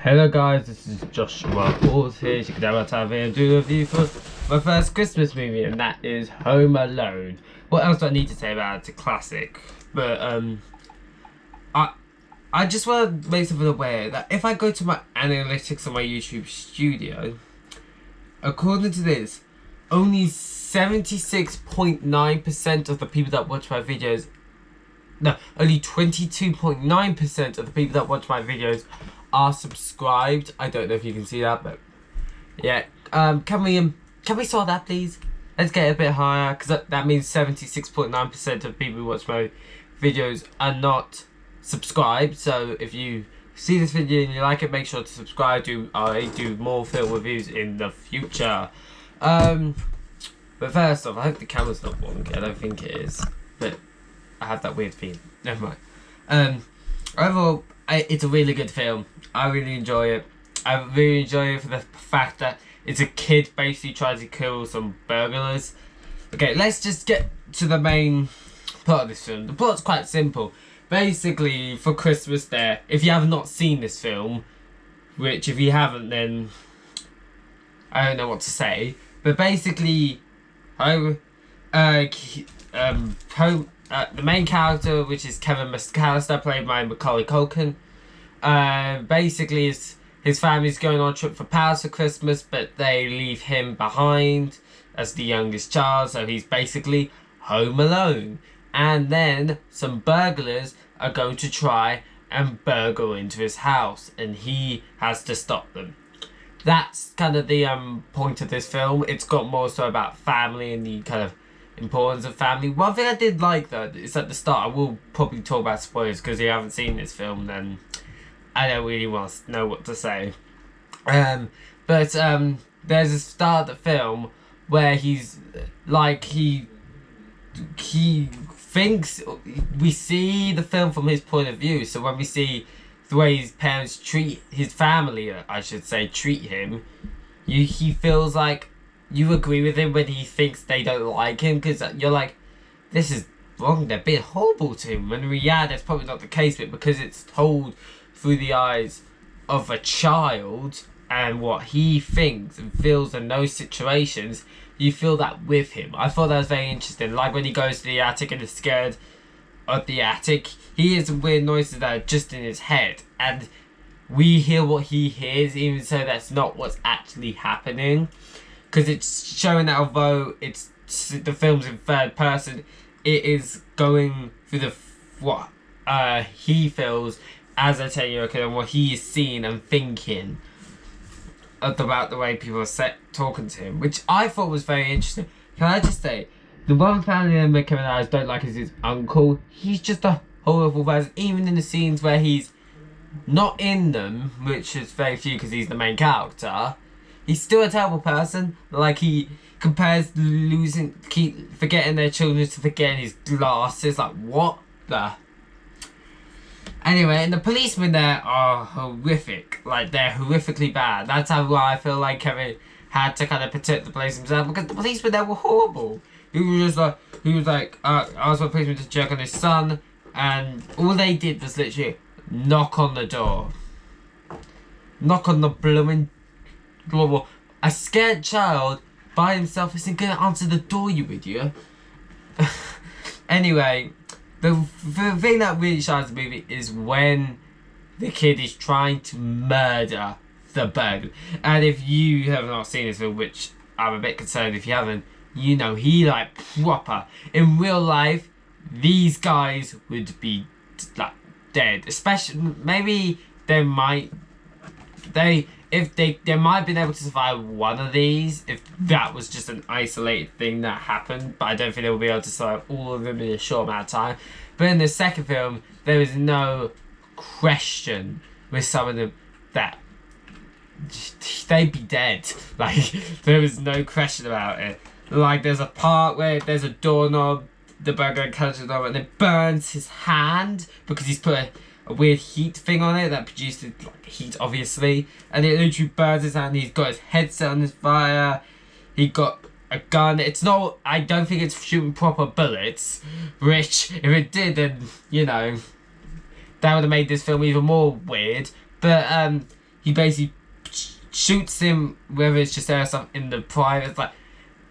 Hello guys, this is Joshua Balls here. Check it out, time and do a review for my first Christmas movie, and that is Home Alone. What else do I need to say about it? It's a classic. But I just want to make something aware that if I go to my analytics on my YouTube studio, according to this, only 76.9% of the people that watch my videos, no, only 22.9% of the people that watch my videos are subscribed. I don't know if you can see that, but yeah. Can we sort that, please? Let's get it a bit higher, because that means 76.9% of people who watch my videos are not subscribed. So if you see this video and you like it, make sure to subscribe. I do more film reviews in the future. But first off, I hope the camera's not wonky. I don't think it is, but I have that weird feeling. Never mind. Overall, it's a really good film. I really enjoy it. I really enjoy it for the fact that it's a kid basically trying to kill some burglars. Okay, let's just get to the main plot of this film. The plot's quite simple. Basically, for Christmas there, if you have not seen this film, which if you haven't, then I don't know what to say. But basically, the main character, which is Kevin McAllister, played by Macaulay Culkin, basically his family's going on a trip for Paris for Christmas, but they leave him behind as the youngest child, so he's basically home alone. And then some burglars are going to try and burgle into his house, and he has to stop them. That's kind of the point of this film. It's got more so about family and the kind of importance of family. One thing I did like though is at the start, I will probably talk about spoilers because if you haven't seen this film, then I don't really want to know what to say. But there's a start of the film where he's like he thinks we see the film from his point of view. So when we see the way his parents treat his family, I should say, treat him, he feels like you agree with him when he thinks they don't like him, because you're like, this is wrong, they're being horrible to him. When in reality, that's probably not the case, but because it's told through the eyes of a child and what he thinks and feels in those situations, you feel that with him. I thought that was very interesting. Like when he goes to the attic and is scared of the attic, he hears some weird noises that are just in his head, and we hear what he hears, even so that's not what's actually happening. Because it's showing that although the film's in third person, it is going through what he feels as a 10-year-old kid and what he is seeing and thinking about the way people are talking to him, which I thought was very interesting. Can I just say, the one family member Kevin and I don't like is his uncle. He's just a horrible person, even in the scenes where he's not in them, which is very few because he's the main character. He's still a terrible person. Like, he compares forgetting their children to forgetting his glasses. Like, what the? Anyway, and the policemen there are horrific. Like, they're horrifically bad. That's how I feel like Kevin had to kind of protect the place himself, because the policemen there were horrible. He was like, asked for a policeman to check on his son, and all they did was literally knock on the door. Knock on the blooming door. A scared child by himself isn't going to answer the door, you idiot. Anyway, the thing that really shines the movie is when the kid is trying to murder the burglar. And if you have not seen this film, which I'm a bit concerned if you haven't, you know, he like proper. In real life, these guys would be like dead. Especially, maybe they might have been able to survive one of these if that was just an isolated thing that happened, but I don't think they will be able to survive all of them in a short amount of time. But in the second film, there is no question with some of them that they'd be dead. Like, there was no question about it. Like, there's a part where there's a doorknob, the burglar catches it on and it burns his hand because he's put a weird heat thing on it that produces like heat, obviously, and it literally burns his hand. He's got his headset on his fire. He got a gun. It's not, I don't think it's shooting proper bullets, which if it did, then, you know, that would have made this film even more weird. But he basically shoots him, whether it's just there or something in the private. It's like,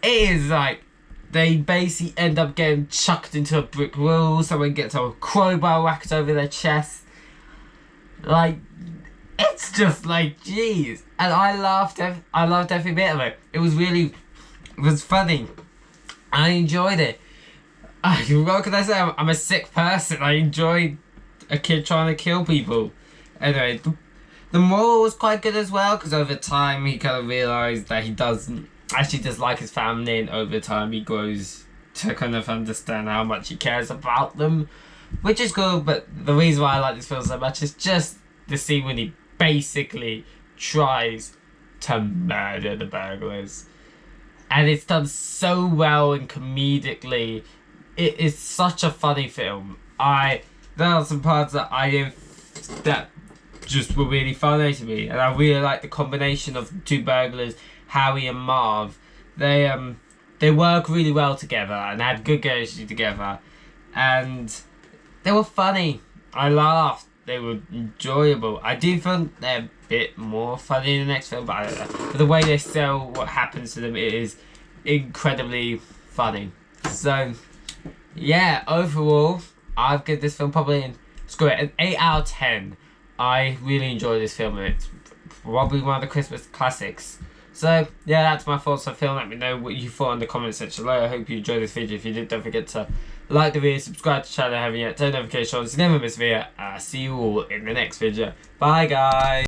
it is like, they basically end up getting chucked into a brick wall. Someone gets a crowbar whacked over their chest. Like, it's just like, jeez. And I loved every bit of it. It was funny. I enjoyed it. What can I say? I'm a sick person. I enjoyed a kid trying to kill people. Anyway, the moral was quite good as well, because over time he kind of realised that he doesn't actually dislike his family, and over time he grows to kind of understand how much he cares about them, which is good. But the reason why I like this film so much is just the scene when he basically tries to murder the burglars, and it's done so well and comedically. It is such a funny film. There are some parts that just were really funny to me, and I really like the combination of the two burglars, Howie and Marv. They work really well together and had good chemistry together, and they were funny. I laughed. They were enjoyable. I do think they're a bit more funny in the next film, but I don't know. But the way they sell what happens to them, it is incredibly funny. So, yeah, overall, I've given this film probably an 8 out of 10. I really enjoyed this film, and it's probably one of the Christmas classics. So, yeah, that's my thoughts on the film. Let me know what you thought in the comment section below. I hope you enjoyed this video. If you did, don't forget to like the video, subscribe to the channel if you haven't yet, turn notifications, never miss a video. See you all in the next video. Bye, guys.